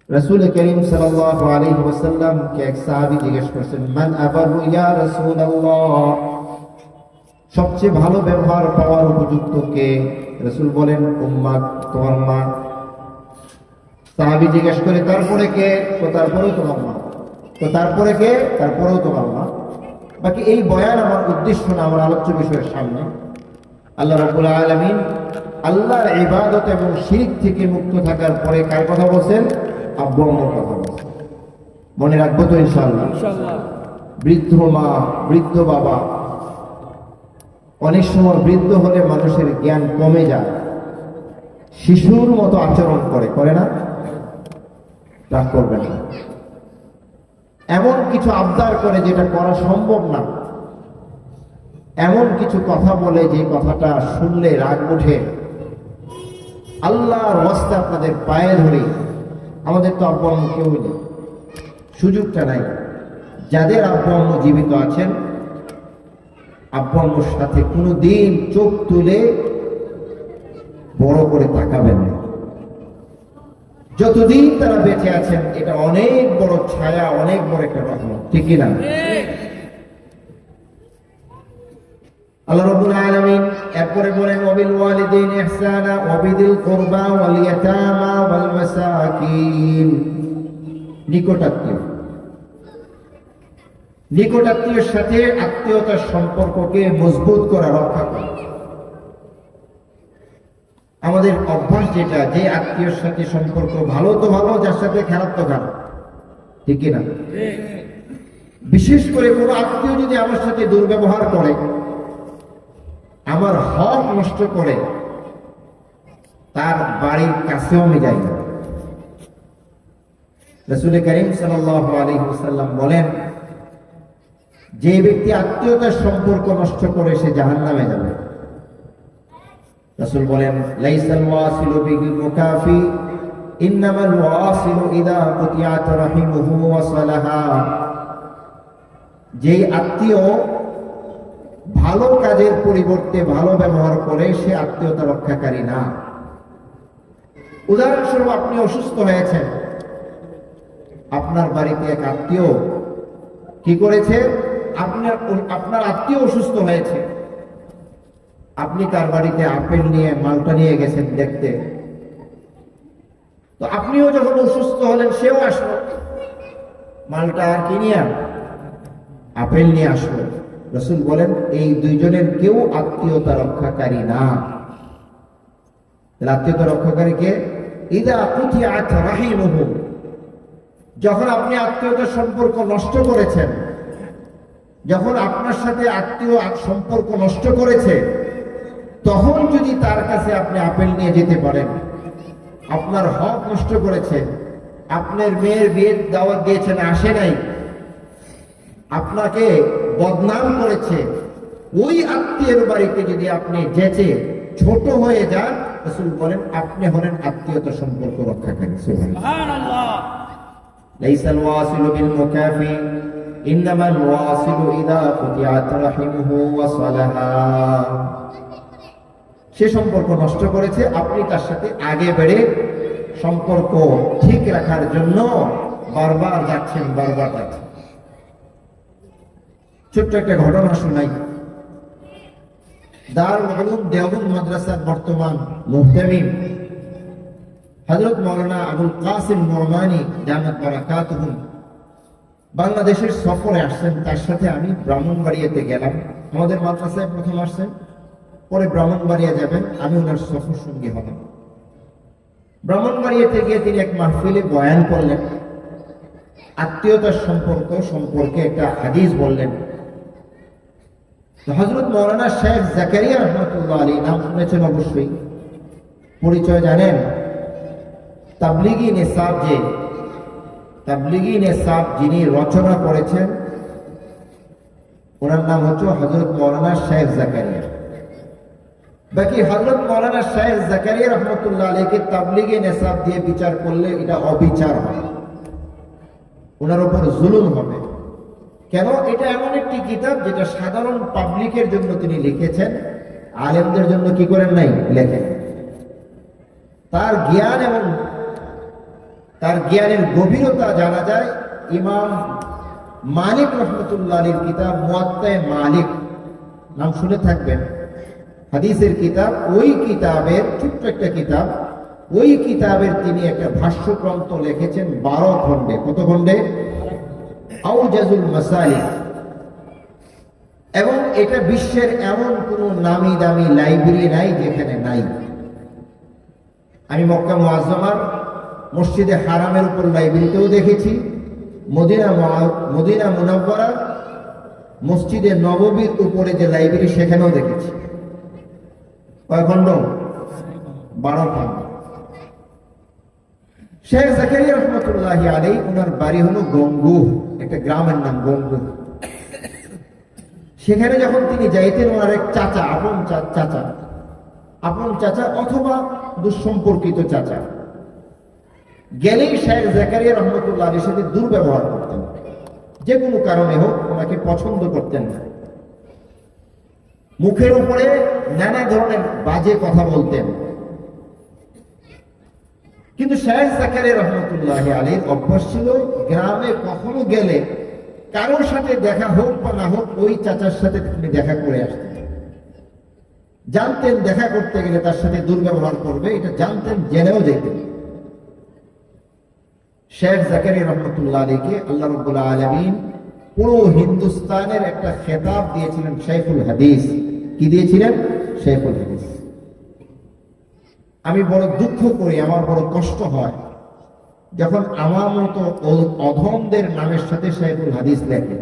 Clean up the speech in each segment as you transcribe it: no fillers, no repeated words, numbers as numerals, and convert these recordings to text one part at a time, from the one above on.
রাসূল করিম সাল্লাল্লাহু আলাইহি ওয়াসাল্লাম কে এক সাহাবী জিজ্ঞেস করছেন, মান আবারু ইয়া রাসূলুল্লাহ, সবচেয়ে ভালো ব্যবহার পাওয়ার উপযুক্ত কে? রাসূল বলেন, উম্মাক, তোমার মা। সাহাবী জিজ্ঞেস করে, তারপরে কে? তো তারপরেও তোমার মা। তো তারপরে কে? তারপরেও তোমার মা। বাকি এই বয়ান আমার উদ্দেশ্য না, আমার আলোচ্য বিষয়ের সামনে আল্লাহ রাব্বুল আলামিন আল্লাহর ইবাদত এবং শিরক থেকে মুক্ত থাকার পরে কার কথা বলছেন? আব্বু আম্মুর কথা বলছেন। মনে রাখবো তো ইনশাআল্লাহ? বৃদ্ধ মা, বৃদ্ধ বাবা, অনেক সময় বৃদ্ধ হলে মানুষের জ্ঞান কমে যায়, শিশুর মতো আচরণ করে না? রাগ করবেন না। এমন কিছু আবদার করে যেটা করা সম্ভব না, এমন কিছু কথা বলে যে কথাটা শুনলে রাগ ওঠে। আল্লাহর ওয়াস্তে আপনাদের পায়ে ধরে, আমাদের তো আব্বু আম্মু কেউ নেই, সুযোগটা নাই। যাদের আব্বু আম্মু জীবিত আছেন, আব্বু আম্মুর সাথে কোনোদিন চোখ তুলে বড় করে তাকাবেন না। যতদিন তারা বেঁচে আছেন, এটা অনেক বড় ছায়া, অনেক বড় একটা রহমত, ঠিক কি না? আল্লাহ রাব্বুল আলামিন এরপরে বলেন, ওয়াবিল ওয়ালিদাইনি ইহসানা ওয়াবিদিল কুরবা ওয়াল ইয়াতামা ওয়াল মাসাকিন। নিকটাত্মীয়ের সাথে আত্মীয়তার সম্পর্ককে মজবুত করা, রক্ষা করা। আমাদের অভ্যাস যেটা, যে আত্মীয়ের সাথে সম্পর্ক ভালো তো ভালো, যার সাথে খারাপ তো খারাপ, ঠিক না? বিশেষ করে কোনো আত্মীয় যদি আমার সাথে দুর্ব্যবহার করে, আমার হক নষ্ট করে, তার বাড়ির কাছেও আমি যাই না। রাসূল করিম সাল্লাল্লাহু আলাইহি ওয়াসাল্লাম বলেন, যে ব্যক্তি আত্মীয়তার সম্পর্ক নষ্ট করে সে জাহান্নামে যাবে। রাসূল বলেন, লাইসাল ওয়াসিলু বিল মুকাফি ইন্নামাল ওয়াসিলু ইযা কুতিয়াত রাহিমুহু ওয়া সালাহা। যেই আত্মীয় ভালো কাজের পরিবর্তে ভালো ব্যবহার করে, সে আত্মীয়তা রক্ষাকারী না। উদাহরণস্বরূপ, আপনি অসুস্থ হয়েছেন, আপনার বাড়িতে এক আত্মীয় কি করেছে? আপনার আত্মীয় অসুস্থ হয়েছে, আপনি তার বাড়িতে আপেল নিয়ে, মালটা নিয়ে গেছেন দেখতে। তো আপনিও যখন অসুস্থ হলেন, সেও আসলো, মালটা আর কি নিয়ে? আপেল নিয়ে আসলো। রাসূল বলেন, এই দুইজনের কেউ আত্মীয়তা রক্ষাকারী না। আত্মীয়তা রক্ষাকারী কে? ইযা কুতিয়াত রাহিমুহু। যখন আপনি আত্মীয়তার সম্পর্ক নষ্ট করেছেন, যখন আপনার সাথে আত্মীয় সম্পর্ক নষ্ট করেছে, তখন যদি তার কাছে আপনি আপেল নিয়ে যেতে পারেন, আপনার হক নষ্ট করেছে, আপনার মেয়ের বিয়ের দাওয়াত দিয়েছেন, আসে নাই, আপনাকে বদনাম করেছে, ওই আত্মীয়ের বাড়িতে যদি আপনি যেচে ছোট হয়ে যান, রাসূল বলেন আপনি হলেন আত্মীয়তা সম্পর্ক রক্ষাকারী। সুবহানাল্লাহ। লাইসাল ওয়াসিলু বিল মুকাফি ইন্নামাল ওয়াসিলু ইযা কুতিয়াত রাহিমুহু ওয়া সালাহা। সে সম্পর্ক নষ্ট করেছে, আপনি তার সাথে আগে বেড়ে সম্পর্ক ঠিক রাখার জন্য বারবার যাচ্ছেন। ছোট্ট একটা ঘটনা শোনাই। দারুল উলুম দেওবন্দ মাদ্রাসার বর্তমান মুহতামিম হযরত মাওলানা আবুল কাসিম নোমানী দামাত বারাকাতুহু বাংলাদেশের সফরে আসছেন। তার সাথে আমি ব্রাহ্মণবাড়িয়াতে গেলাম। আমাদের মাদ্রাসায় প্রথম আসছেন, পরে ব্রাহ্মণবাড়িয়া যাবেন, আমি ওনার সফর সঙ্গী হলাম। ব্রাহ্মণবাড়িয়াতে গিয়ে তিনি এক মাহফিলে বয়ান করলেন, আত্মীয়তার সম্পর্কে একটা হাদিস বললেন। হযরত মাওলানা শেখ জাকারিয়া রাহমাতুল্লাহ আলাইহি, নাম শুনেছেন অবশ্যই, পরিচয় জানেন? তাবলিগি নিসাব যিনি রচনা করেছেন, ওনার নাম হচ্ছে হযরত মাওলানা শেখ জাকারিয়া। বাকি হযরত মাওলানা শেখ জাকারিয়া রাহমাতুল্লাহ আলাইহিকে তাবলিগি নিসাব দিয়ে বিচার করলে এটা অবিচার হবে, ওনার উপর জুলুম হবে। কেন? এটা এমন একটি কিতাব যেটা সাধারণ পাবলিকের জন্য তিনি লিখেছেন, আলেমদের জন্য কি করেন নাই, লেখেন। তার জ্ঞান এবং তার জ্ঞানের গভীরতা জানা যায় ইমাম মালিক রহমতুল্লাহ আলীর কিতাব মুয়াত্তায়ে মালিক, নাম শুনে থাকবেন, হাদিসের কিতাব। ওই কিতাবের ছোট্ট একটা কিতাব, ওই কিতাবের তিনি একটা ভাষ্য গ্রন্থ লিখেছেন 12 খণ্ডে। কত খণ্ডে? আউজাজুল মাসালিক। এবং এটা বিশ্বের এমন কোন নামি দামি লাইব্রেরি নাই যেখানে নাই। আমি মক্কা মুআজ্জামার মসজিদে হারামের উপর লাইব্রেরিতেও দেখেছি, মদিনা মুনাওয়ারা মসজিদে নববীর উপরে যে লাইব্রেরি সেখানেও দেখেছি। কয় খণ্ড? 12 খণ্ড। শেখ জাকারিয়া রহমতুল্লাহি আলাইহি, ওনার বাড়ি হলো গঙ্গু, একটা গ্রামের নাম গঙ্গু। সেখানে যখন তিনি যাইতেন, ওনার এক চাচা, আপন চাচা অথবা দুঃসম্পর্কিত চাচা গেলেই শেখ জাকারিয়া রহমতুল্লাহ আলাইহির সাথে দুর্ব্যবহার করতেন, যে কোনো কারণে হোক ওনাকে পছন্দ করতেন না। মুখের উপরে নানা ধরনের বাজে কথা বলতেন। কিন্তু শেখ জাকারিয়া রহমতুল্লাহ আলাইহির অভ্যাস ছিল, গ্রামে কখনো গেলে কারোর সাথে দেখা হোক বা না হোক, ওই চাচার সাথে তিনি দেখা করে আসতেন। জানতেন দেখা করতে গেলে তার সাথে দুর্ব্যবহার করবে, এটা জানতেন, জেনেও যেতেন। শেখ জাকারিয়া রহমতুল্লাহ আলাইহিকে আল্লাহ রাব্বুল আলামিন পুরো হিন্দুস্তানের একটা খেতাব দিয়েছিলেন, শাইখুল হাদিস। কি দিয়েছিলেন? শাইখুল হাদিস। আমি বড় দুঃখ করি, আমার বড় কষ্ট হয় যখন আমার মতো অধমদের নামের সাথে শাইখুল হাদিস লেখে।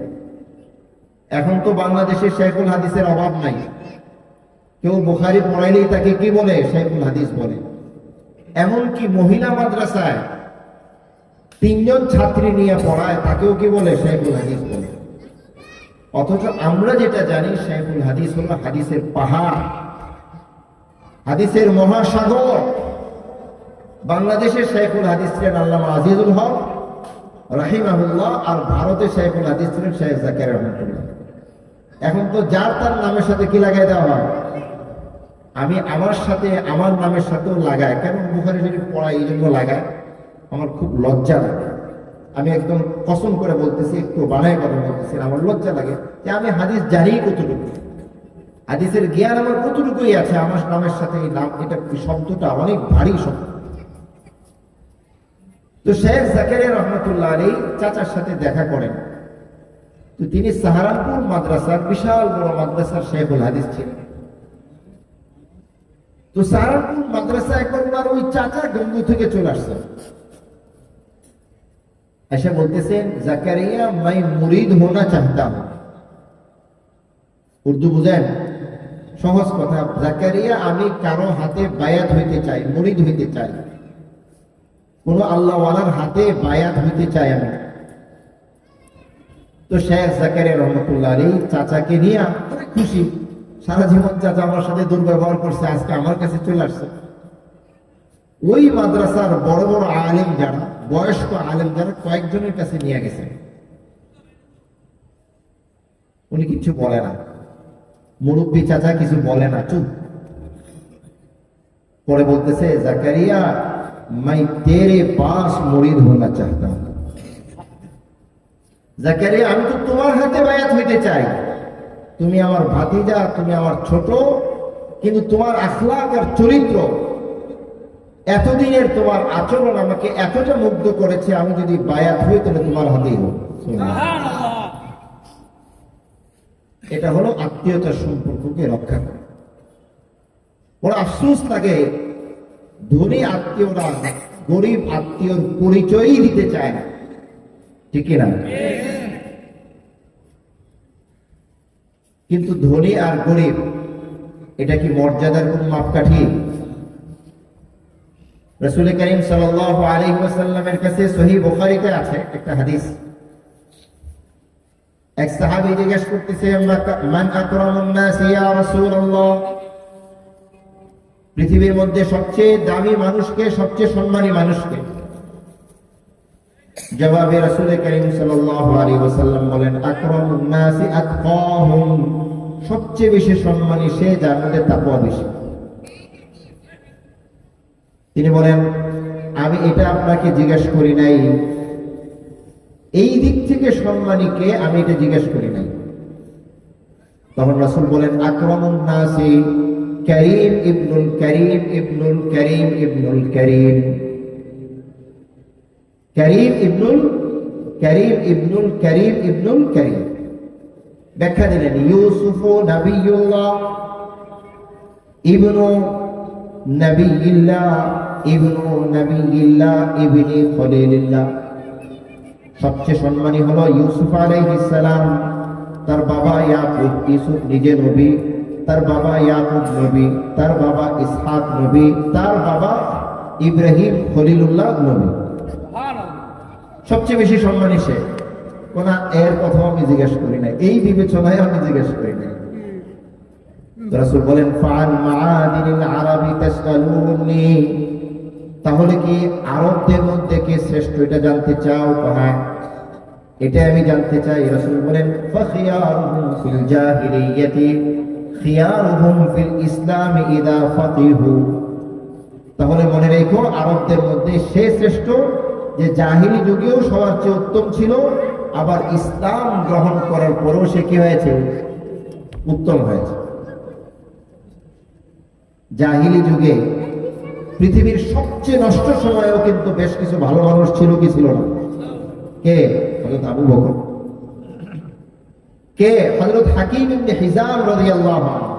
এখন তো বাংলাদেশে শাইখুল হাদিসের অভাব নাই। কেউ বুখারী পড়াইলেই তাকে কি বলে? শাইখুল হাদিস বলে। এমনকি মহিলা মাদ্রাসায় 3 জন ছাত্রী নিয়ে পড়ায়, তাকেও কি বলে? শাইখুল হাদিস বলে। অথচ আমরা যেটা জানি, শাইখুল হাদিস হলো হাদিসের পাহাড়, হাদিসের মহাসাগর। বাংলাদেশের শাইখুল হাদিস ছিলেন আল্লামা আজিজুল হক রাহিমাহুল্লাহ, আর ভারতের শাইখুল হাদিস ছিলেন শেখ জাকারিয়া রহমাতুল্লাহ। এখন তো যার তার নামের সাথে কি লাগাই দেওয়া হয়। আমি আমার সাথে আমার নামের সাথেও লাগাই, কেন? বুখারী শরীফ পড়াই, এই জন্য লাগাই। আমার খুব লজ্জা লাগে। আমি একদম কসম করে বলতেছি, একটু বানায় কথা বলতেছি, আমার লজ্জা লাগে যে আমি হাদিস জানি কতটুকু, হাদিসের জ্ঞান আমার কতটুকুই আছে। আমার নামের সাথে এই নাম, এটা শব্দটা অনেক ভারী শব্দ। তো শেখ জাকারিয়া রহমতুল্লাহ আলাইহি চাচার সাথে দেখা করেন। তো তিনি সাহারানপুর মাদ্রাসার, বিশাল বড় মাদ্রাসার শাইখুল হাদিস ছিলেন। তো সাহারানপুর মাদ্রাসা একবার ওনার ওই চাচা গঙ্গু থেকে চলে আসছেন, এসে বলতেছেন, জাকারিয়া मैं मुरीद होना चाहता हूं। উর্দু বুঝেন? সহজ কথা, জাকারিয়া আমি কারো হাতে বায়াত হইতে চাই, মুরিদ হইতে চাই, কোন আল্লাহওয়ালার হাতে বায়াত হইতে চাই আমি। তো শেখ জাকারিয়া রহমতুল্লাহ আলাইহি চাচাকে নিয়ে অনেক খুশি। সারা জীবন চাচা আমার সাথে দুর্ব্যবহার করছে, আজকে আমার কাছে চলে আসছে। ওই মাদ্রাসার বড় বড় আলেম যারা, বয়স্ক আলেম যারা, কয়েকজনের কাছে নিয়ে গেছে। উনি কিছু বলে না, মুরব্বী চাচা কিছু বলে না, চুপ। পরে বলতেছে, জাকারিয়া मैं तेरे पास मुरीद होना चाहता हूं। জাকারিয়া আমি তো তোমার হাতে বায়াত হইতে চাই। তুমি আমার ভাতিজা, তুমি আমার ছোট, কিন্তু তোমার আখলাক আর চরিত্র, এতদিনের তোমার আচরণ আমাকে এতটা মুগ্ধ করেছে, আমি যদি বায়াত হই তাহলে তোমার হাতেই হোক। এটা হলো আত্মীয়তার সম্পর্ককে রক্ষা করা। বড় আফসোস লাগে, ধনী আত্মীয়রা গরিব আত্মীয়র পরিচয়ই দিতে চায় না, ঠিক না? কিন্তু ধনী আর গরিব, এটা কি মর্যাদার কোন মাপকাঠি? রাসূল করিম সাল্লাল্লাহু আলাইহি ওয়াসাল্লামের কাছে সহিহ বুখারীতে আছে একটা হাদিস। এক সাহাবী জিজ্ঞেস করতেছে, মান আকরামুন নাস ইয়া রাসূলুল্লাহ, পৃথিবীর মধ্যে সবচেয়ে দামি মানুষকে, সবচেয়ে সম্মানী মানুষকে? জবাবে রাসূল করিম সাল্লাল্লাহু আলাইহি ওয়াসাল্লাম বলেন, আকরামুন নাস আতকাহুম, সবচেয়ে বেশি সম্মানী সে যার মধ্যে তাকওয়া বেশি। তিনি বলেন, আমি এটা আপনাকে জিজ্ঞেস করি নাই, এই দিক থেকে সম্মানী কে, আমি এটা জিজ্ঞেস করি নাই। তখন রাসূল বলেন, আকরামুন নাসি করিম ইবনুল করিম ইবনুল করিম ইবনুল করিম, করিম ইবনুল করিম ইবনুল করিম ইবনুল করিম। ব্যাখ্যা দিলেন, ইউসুফ নবিয়ুল্লাহ ইবনু নবিয়িল্লাহ ইবনু নবিয়িল্লাহ ইবনি খলিলিল্লাহ। সবচেয়ে সম্মানী হলো ইউসুফ আলাইহিস সালাম, তার বাবা ইয়াকুব, ইউসুফ নিজে নবী, তার বাবা ইয়াকুব নবী, তার বাবা ইসহাক নবী, তার বাবা ইব্রাহিম খলিলুল্লাহ নবী। সবচেয়ে বেশি সম্মানী সে। কোন এর কথা আমি জিজ্ঞেস করি না, এই বিবেচনায় আমি জিজ্ঞেস করি না। রাসূল বলেন, ফাআন মাআদিনিল আরাবি তাসআলুনি, তাহলে কি আরবদের মধ্যে কে শ্রেষ্ঠ এটা জানতে চাও? হ্যাঁ, এটা আমি জানতে চাই। রাসূল বলেন, ফাখিয়ারুহুম ফিল জাহিলিয়াতি খিয়ারুহুম ফিল ইসলাম ইদা ফাকিহু, তাহলে মনে রেখো আরবদের মধ্যে সে শ্রেষ্ঠ যে জাহিলি যুগেও সবার চেয়ে উত্তম ছিল, আবার ইসলাম গ্রহণ করার পরেও সে কি হয়েছে? উত্তম হয়েছে। জাহিলি যুগে পৃথিবীর সবচেয়ে নষ্ট সময়েও কিন্তু বেশ কিছু ভালো মানুষ ছিল, কি ছিল না? কে? হযরত আবু বকর, কে? হযরত হাকিম ইবনে হিজাম রাদিয়াল্লাহু আনহু,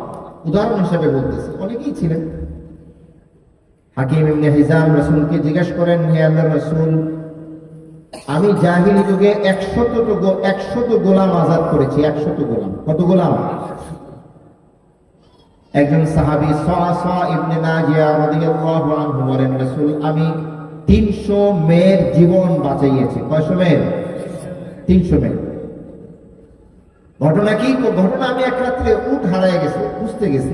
উদাহরণ হিসেবে বলতেছি, অনেকেই ছিলেন। হাকিম ইবনে হিজাম রাসূলকে জিজ্ঞেস করেন, হে আল্লাহর রাসূল, আমি জাহিলি যুগে 100 গোলাম আজাদ করেছি। 100 গোলাম। কত গোলাম? একজন সাহাবী সাআসা ইবনে নাজিয়া রাদিয়াল্লাহু আনহু বলেন, রাসূল, আমি 300 মেয়ের জীবন বাঁচাইয়েছি। কয়শো মেয়ের? 300 মেয়ে। ঘটনা কি? ঘটনা, আমি এক রাত্রে উট হারায় গেছে, খুঁজতে গেছি,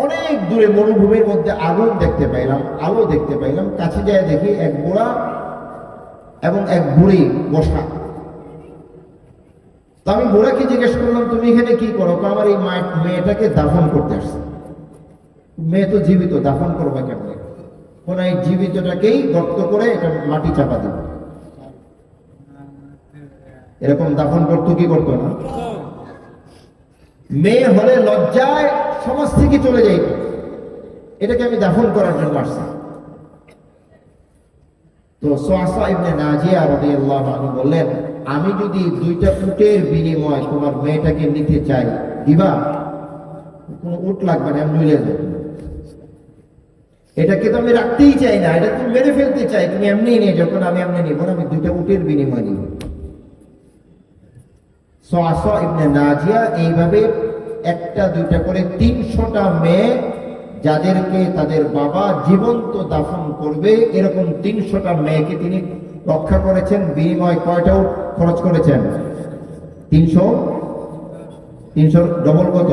অনেক দূরে মরুভূমির মধ্যে আগুন দেখতে পাইলাম, আলো দেখতে পাইলাম, কাছে যায় দেখি এক বুড়া এবং এক বুড়ি বসা। তো আমি বুড়াকে জিজ্ঞেস করলাম, তুমি এখানে কি করো? আমার এই মেয়েটাকে দাফন করতে আসছে। মেয়ে তো জীবিত, দাফন করবা কেমন? কোন এই জীবিতটাকেই গর্ত করে এটা মাটি চাপা দিব, এরকম দাফন করতো কি করতো না? মেয়ে হলে লজ্জায় সমাজ থেকে চলে যাইত, এটাকে আমি দাফন করার জন্য আসছি। তো সাআসা ইবনে নাজিয়া রাদিয়াল্লাহু আনহু বললেন, আমি যদি 2টা উটের বিনিময়ে তোমার মেয়েটাকে নিতে চাই, দিবা? কোনো উট লাগবে না, আমি নিয়ে যাব। এটাকে তো আমি রাখতেই চাই না, এটা তুমি মেরে ফেলতে চাই, তুমি এমনি নিয়ে যাও। আমি এমনি নিব না, আমি 2টা উটের বিনিময়ে নিব। সাআসা ইবনে নাজিয়া এইভাবে 1টা 2টা করে 300টা মেয়ে, যাদেরকে তাদের বাবা জীবন্ত দাফন করবে, এরকম 300টা মেয়েকে তিনি রক্ষা করেছেন। বিনিময় কয়টা উট খরচ করেছেন? 300 ডবল কত?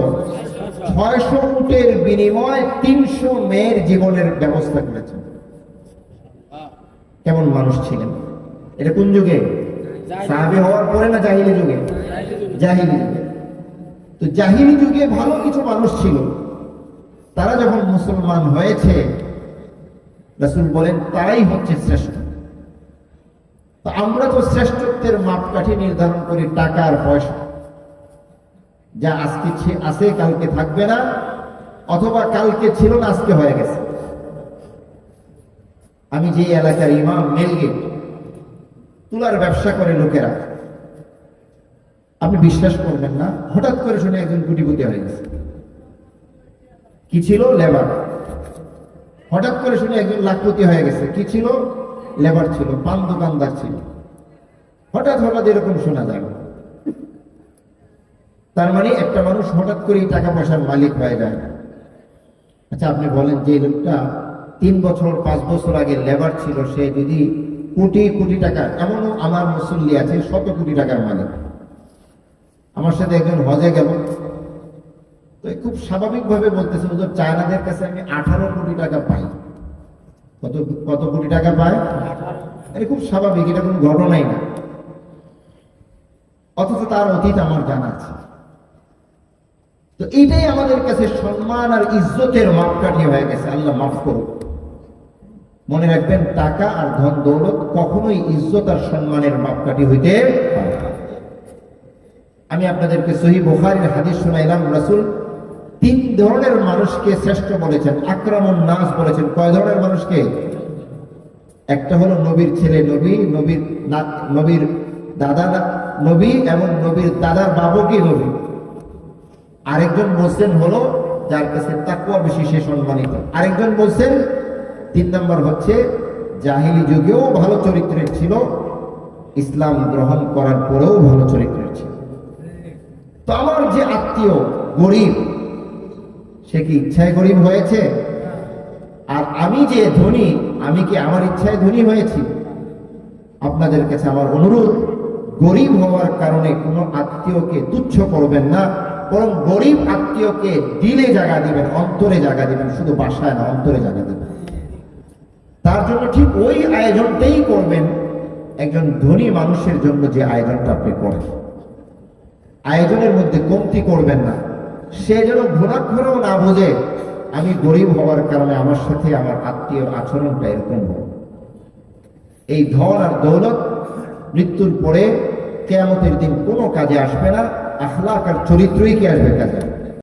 600 উটের বিনিময় 300 মেয়ের জীবনের ব্যবস্থা করেছেন। কেমন মানুষ ছিলেন? এটা কোন যুগে? সাহাবী হওয়ার পরে না জাহিলি যুগে? জাহিলি যুগে। তো জাহিলি যুগে ভালো কিছু মানুষ ছিল, তারা যখন মুসলমান হয়েছে, রাসূল বলেন তারাই হচ্ছে শ্রেষ্ঠ। তো আমরা তো শ্রেষ্ঠত্বের মাপকাঠি নির্ধারণ করি টাকা আর পয়সা, যা আজকে আছে কালকে থাকবে না, অথবা কালকে ছিল না আজকে হয়ে গেছে। আমি যে এলাকার ইমাম, মেলগেট, তুলার ব্যবসা করে লোকেরা, আপনি বিশ্বাস করবেন না, হঠাৎ করে শুনে একজন কোটিপতি হয়ে গেছে। কি ছিল? লেবার। হঠাৎ করে শুনে একজন লাখপতি হয়ে গেছে। কি ছিল? লেবার ছিল, পান দোকানদার ছিল। হঠাৎ এরকম শোনা যায়। তার মানে একটা মানুষ হঠাৎ করে টাকা পয়সার মালিক হয়ে যায়। আচ্ছা, আপনি বলেন যে লোকটা 3 বছর 5 বছর আগে লেবার ছিল, সে যদি কোটি কোটি টাকা, এমনও আমার মুসল্লি আছে 100 কোটি টাকার মালিক। আমার সাথে একজন হজে গেল, তো খুব স্বাভাবিকভাবে বলতেছে, হুজুর, চায়নাদের কাছে আমি 18 কোটি টাকা পাই। কত কোটি টাকা পায়? এটা খুব স্বাভাবিক, এটা কোনো ঘটনাই না। অথচ তার অতীত আমার জানা আছে। তো এইটাই আমাদের কাছে সম্মান আর ইজ্জতের মাপকাঠি হয়ে গেছে। আল্লাহ মাফ করুক। মনে রাখবেন, টাকা আর ধন দৌলত কখনোই ইজ্জত আর সম্মানের মাপকাঠি হইতে পারে না। আমি আপনাদেরকে সহিহ বুখারীর হাদিস শোনাইলাম। রাসূল 3 ধরনের মানুষকে শ্রেষ্ঠ বলেছেন, আকরামুন নাস বলেছেন। কয় ধরনের মানুষকে? একটা হলো নবীর ছেলে নবী, নবীর দাদা নবী এবং নবীর দাদার বাবুকে নবী। আরেকজন বলছেন হলো যার কাছে তাকওয়া বেশি, সে সম্মানিত। আরেকজন বলছেন 3 নম্বর হচ্ছে জাহিলি যুগেও ভালো চরিত্রের ছিল, ইসলাম গ্রহণ করার পরেও ভালো চরিত্রের ছিল। তো আমার যে আত্মীয় গরিব, সে কি ইচ্ছায় গরিব হয়েছে? আর আমি যে ধনী, আমি কি আমার ইচ্ছায় ধনী হয়েছি? আপনাদের কাছে আমার অনুরোধ, গরিব হওয়ার কারণে কোনো আত্মীয়কে তুচ্ছ করবেন না, বরং গরিব আত্মীয়কে দিলে জায়গা দিবেন, অন্তরে জায়গা দিবেন, শুধু বাসায় না, অন্তরে জায়গা দিবেন। তার জন্য ঠিক ওই আয়োজনটাই করবেন একজন ধনী মানুষের জন্য যে আয়োজনটা আপনি করেন। আয়োজনের মধ্যে কমতি করবেন না। সে যেন ঘোরাঘুরেও না বোঝে আমি গরিব হওয়ার কারণে আমার সাথে আমার আত্মীয় আচরণটা এরকম হবে। এই ধন আর দৌলত মৃত্যুর পরে কিয়ামতের দিন কোনো কাজে আসবে না। আখলাক আর চরিত্রই কি আসবে কাজে।